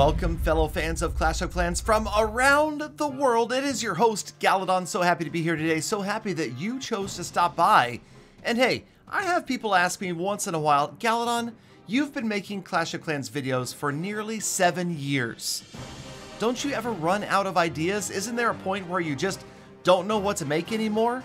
Welcome, fellow fans of Clash of Clans from around the world. It is your host, Galadon. So happy to be here today. So happy that you chose to stop by. And hey, I have people ask me once in a while, Galadon, you've been making Clash of Clans videos for nearly 7 years. Don't you ever run out of ideas? Isn't there a point where you just don't know what to make anymore?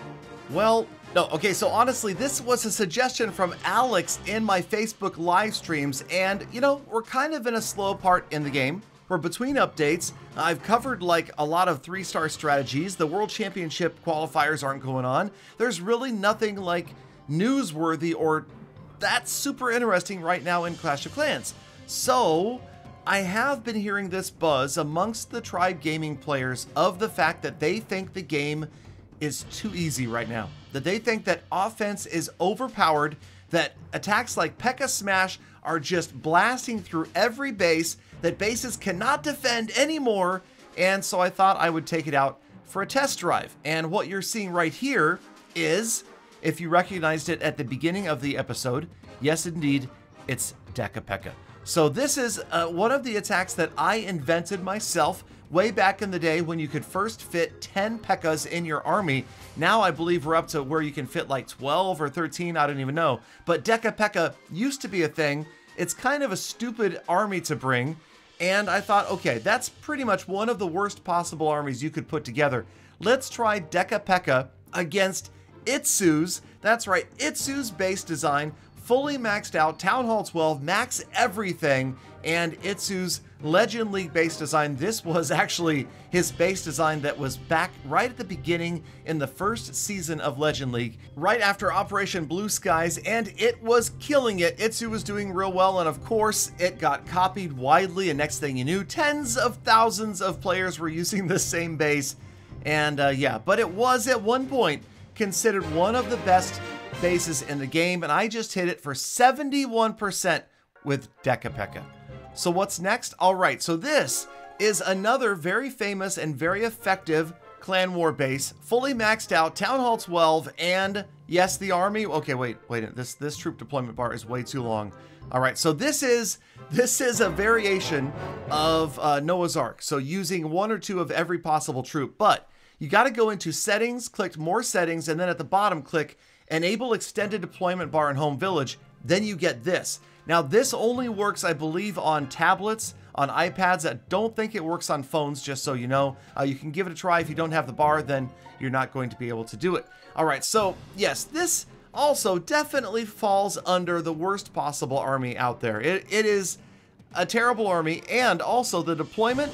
Well, no, okay, so honestly, this was a suggestion from Alex in my Facebook live streams, and you know, we're kind of in a slow part in the game. We're between updates. I've covered like a lot of 3-star strategies. The World Championship qualifiers aren't going on. There's really nothing like newsworthy or that's super interesting right now in Clash of Clans. So I have been hearing this buzz amongst the Tribe Gaming players of the fact that they think the game is too easy right now. That they think that offense is overpowered, that attacks like P.E.K.K.A. Smash are just blasting through every base, that bases cannot defend anymore, and so I thought I would take it out for a test drive. And what you're seeing right here is, if you recognized it at the beginning of the episode, yes indeed, it's P.E.K.K.A. So this is one of the attacks that I invented myself way back in the day when you could first fit 10 P.E.K.K.A.s in your army. Now I believe we're up to where you can fit like 12 or 13, I don't even know. But P.E.K.K.A. used to be a thing. It's kind of a stupid army to bring. And I thought, okay, that's pretty much one of the worst possible armies you could put together. Let's try P.E.K.K.A. against Itsu's, that's right, Itsu's base design, fully maxed out, Town Hall 12, max everything, and Itsu's Legend League base design. This was actually his base design that was back right at the beginning in the first season of Legend League, right after Operation Blue Skies, and it was killing it. Itsu was doing real well, and of course, it got copied widely, and next thing you knew, tens of thousands of players were using the same base, and yeah, but it was at one point considered one of the best bases in the game, and I just hit it for 71% with P.E.K.K.A. So what's next? All right, so this is another very famous and very effective clan war base, fully maxed out, Town Hall 12, and yes, the army. Okay, wait, this troop deployment bar is way too long. All right, so this is a variation of Noah's Ark, so using one or two of every possible troop, but you got to go into settings, click more settings, and then at the bottom click enable extended deployment bar in home village. Then you get this. Now this only works, I believe, on tablets, on iPads. I don't think it works on phones, just so you know. You can give it a try. If you don't have the bar, then you're not going to be able to do it. All right, so yes, this also definitely falls under the worst possible army out there. It is a terrible army, and also the deployment,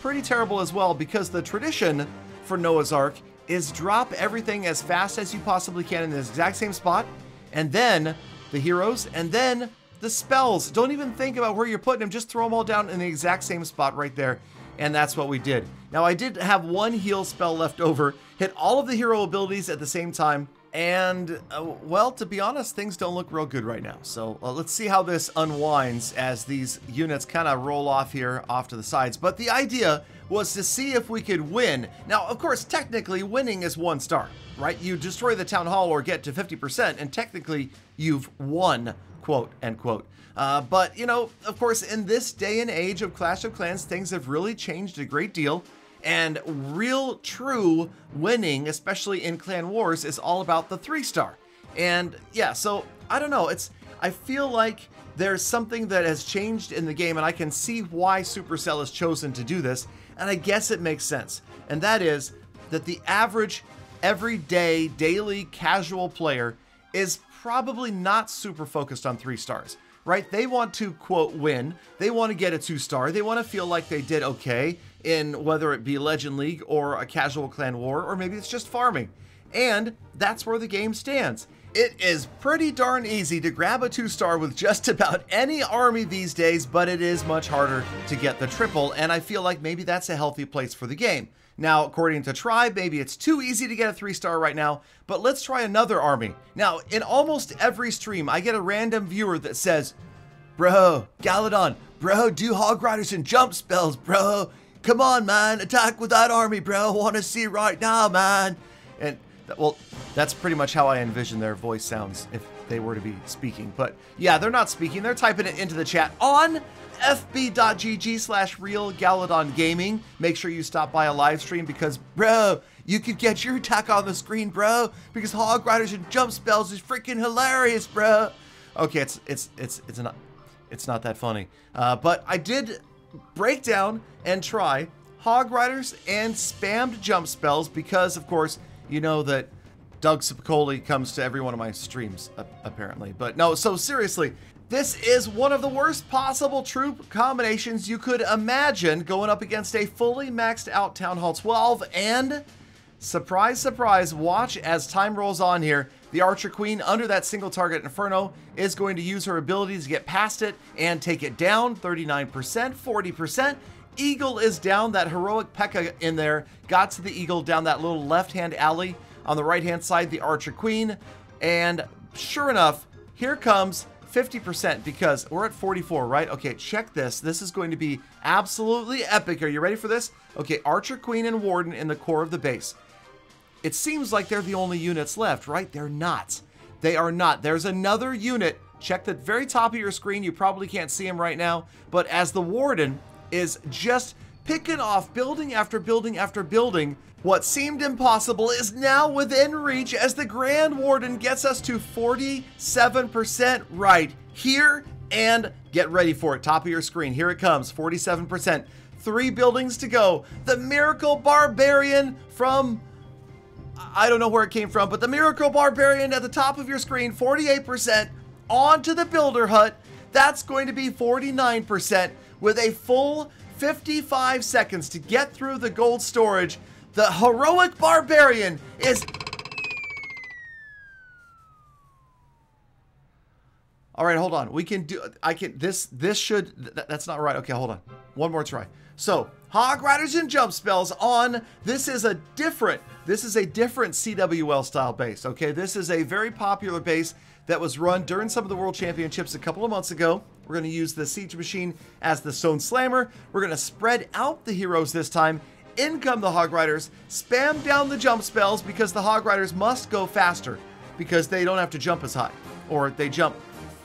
pretty terrible as well, because the tradition for Noah's Ark is drop everything as fast as you possibly can in the exact same spot, and then the heroes, and then the spells. Don't even think about where you're putting them, just throw them all down in the exact same spot right there, and that's what we did. Now I did have one heal spell left over, hit all of the hero abilities at the same time, and well, to be honest, things don't look real good right now. So let's see how this unwinds as these units kind of roll off here off to the sides. But the idea was to see if we could win. Now, of course, technically winning is 1 star, right? You destroy the town hall or get to 50% and technically you've won, quote unquote. But you know, of course, in this day and age of Clash of Clans, things have really changed a great deal. And real true winning, especially in clan wars, is all about the 3-star. And yeah, so I don't know, I feel like there's something that has changed in the game, and I can see why Supercell has chosen to do this, and I guess it makes sense. And that is that the average everyday daily casual player is probably not super focused on 3 stars, right? They want to, quote, win. They want to get a 2-star. They want to feel like they did okay in whether it be Legend League or a casual clan war, or maybe it's just farming. And that's where the game stands. It is pretty darn easy to grab a 2-star with just about any army these days, but it is much harder to get the triple, and I feel like maybe that's a healthy place for the game. Now, according to Tribe, maybe it's too easy to get a 3-star right now, but let's try another army. Now, in almost every stream, I get a random viewer that says, "Bro, Galadon, bro, do hog riders and jump spells, bro. Come on, man, attack with that army, bro. I want to see right now, man." And well, that's pretty much how I envision their voice sounds. they were to be speaking. But yeah, they're not speaking. They're typing it into the chat on fb.gg/real Galadon Gaming. Make sure you stop by a live stream because, bro, you could get your attack on the screen, bro, because Hog Riders and jump spells is freaking hilarious, bro. Okay, it's not that funny. But I did break down and try Hog Riders and spammed jump spells because, of course, you know that Doug Cipicoli comes to every one of my streams, apparently. But no, so seriously, this is one of the worst possible troop combinations you could imagine going up against a fully maxed out Town Hall 12. And surprise, surprise, watch as time rolls on here. The Archer Queen under that single target Inferno is going to use her ability to get past it and take it down. 39%, 40%. Eagle is down. That heroic P.E.K.K.A in there got to the Eagle down that little left-hand alley. On the right-hand side, the Archer Queen. And sure enough, here comes 50% because we're at 44, right? Okay, check this. This is going to be absolutely epic. Are you ready for this? Okay, Archer Queen and Warden in the core of the base. It seems like they're the only units left, right? They're not. They are not. There's another unit. Check the very top of your screen. You probably can't see him right now. But as the Warden is just picking off building after building after building, what seemed impossible is now within reach as the Grand Warden gets us to 47% right here. And get ready for it. Top of your screen. Here it comes. 47%. 3 buildings to go. The Miracle Barbarian from... I don't know where it came from, but the Miracle Barbarian at the top of your screen, 48%, onto the Builder Hut. That's going to be 49% with a full 55 seconds to get through the gold storage. The heroic Barbarian is... All right, hold on. We can do... This should... That's not right. Okay, hold on. One more try. So, Hog Riders and jump spells on... This is a different CWL style base, okay? This is a very popular base that was run during some of the World Championships a couple of months ago. We're going to use the Siege Machine as the Stone Slammer. We're going to spread out the heroes this time. In come the Hog Riders. Spam down the jump spells because the Hog Riders must go faster because they don't have to jump as high. Or they jump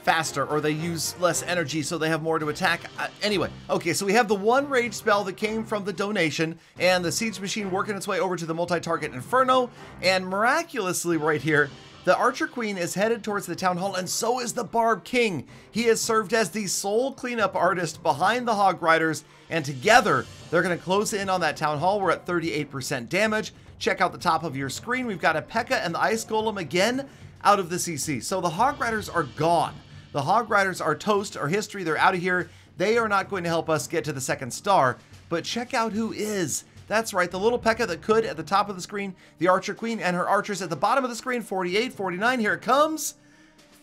faster, or they use less energy so they have more to attack. Anyway, okay, so we have the one rage spell that came from the donation and the Siege Machine working its way over to the multi-target Inferno, and miraculously right here, the Archer Queen is headed towards the Town Hall, and so is the Barb King. He has served as the sole cleanup artist behind the Hog Riders, and together they're going to close in on that Town Hall. We're at 38% damage. Check out the top of your screen. We've got a P.E.K.K.A and the Ice Golem again out of the CC. So the Hog Riders are gone. The Hog Riders are toast, or history. They're out of here. They are not going to help us get to the second star. But check out who is. That's right, the little P.E.K.K.A that could at the top of the screen. The Archer Queen and her archers at the bottom of the screen. 48, 49. Here it comes.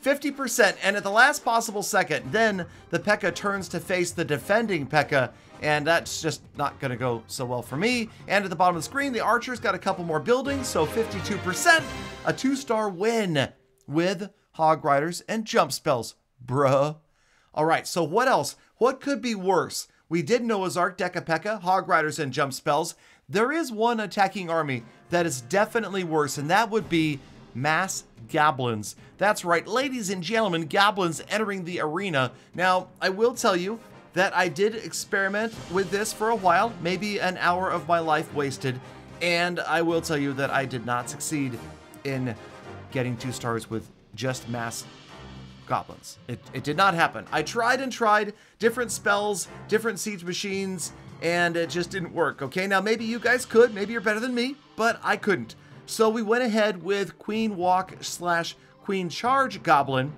50%. And at the last possible second, then the P.E.K.K.A turns to face the defending P.E.K.K.A. And that's just not going to go so well for me. And at the bottom of the screen, the archers got a couple more buildings. So 52%. A 2-star win with Hog Riders and jump spells, bruh. All right, so what else? What could be worse? We did Noah's Ark, Deca P.E.K.K.A, Hog Riders, and jump spells. There is one attacking army that is definitely worse, and that would be mass Goblins. That's right, ladies and gentlemen, Goblins entering the arena. Now, I will tell you that I did experiment with this for a while, maybe an hour of my life wasted, and I will tell you that I did not succeed in getting 2 stars with just mass Goblins. It did not happen. I tried and tried different spells, different siege machines, and it just didn't work. Okay, now maybe you guys could, maybe you're better than me, but I couldn't. So we went ahead with Queen Walk / Queen Charge Goblin,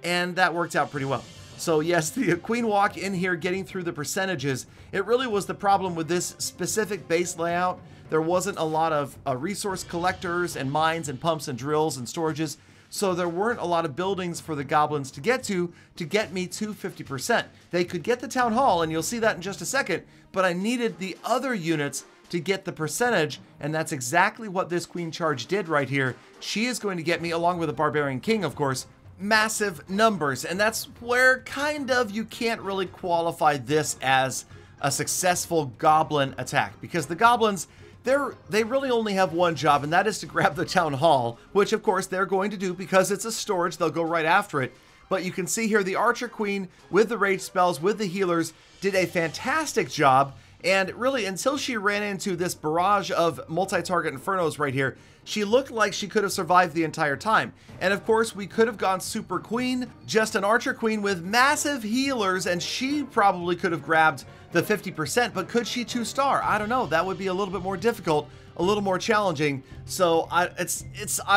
and that worked out pretty well. So yes, the Queen Walk in here getting through the percentages, it really was the problem with this specific base layout. There wasn't a lot of resource collectors and mines and pumps and drills and storages. So there weren't a lot of buildings for the Goblins to get me to 50%. They could get the Town Hall, and you'll see that in just a second, but I needed the other units to get the percentage, and that's exactly what this Queen Charge did right here. She is going to get me, along with the Barbarian King, of course, massive numbers, and that's where kind of you can't really qualify this as a successful Goblin attack, because the Goblins, they really only have one job, and that is to grab the town hall, which of course they're going to do because it's a storage. They'll go right after it. But you can see here the Archer Queen with the rage spells, with the healers, did a fantastic job. And really, until she ran into this barrage of multi-target infernos right here, she looked like she could have survived the entire time. And of course, we could have gone Super Queen, just an Archer Queen with massive healers, and she probably could have grabbed the 50%, but could she 2-star? I don't know. That would be a little bit more difficult, a little more challenging. So I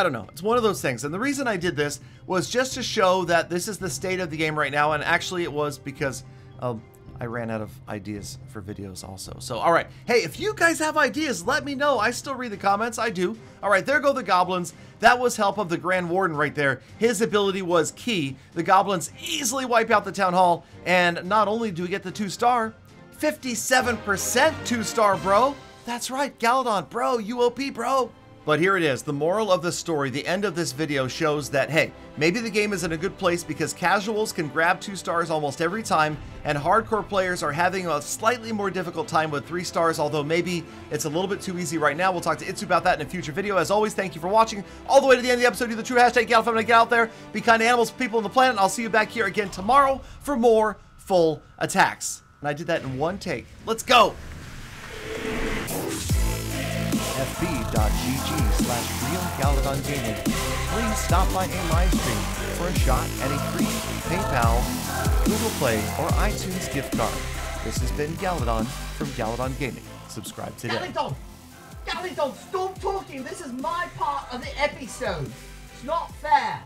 don't know. It's one of those things. And the reason I did this was just to show that this is the state of the game right now. And actually it was because I ran out of ideas for videos also. So, all right. Hey, if you guys have ideas, let me know. I still read the comments. I do. All right, there go the Goblins. That was help of the Grand Warden right there. His ability was key. The Goblins easily wipe out the Town Hall. And not only do we get the 2-star, 57% 2-star, bro. That's right, Galadon, bro, UOP, bro. But here it is, the moral of the story, the end of this video shows that, hey, maybe the game is in a good place because casuals can grab 2 stars almost every time, and hardcore players are having a slightly more difficult time with 3 stars, although maybe it's a little bit too easy right now. We'll talk to Itsu about that in a future video. As always, thank you for watching all the way to the end of the episode. Do the true hashtag Galadon, get out there, be kind to animals, people on the planet, and I'll see you back here again tomorrow for more full attacks. And I did that in one take. Let's go! fb.gg/realgaladongaming. Please stop by a live stream for a shot at a free PayPal, Google Play, or iTunes gift card. This has been Galadon from Galadon Gaming. Subscribe today. Galadon, stop talking! This is my part of the episode. It's not fair.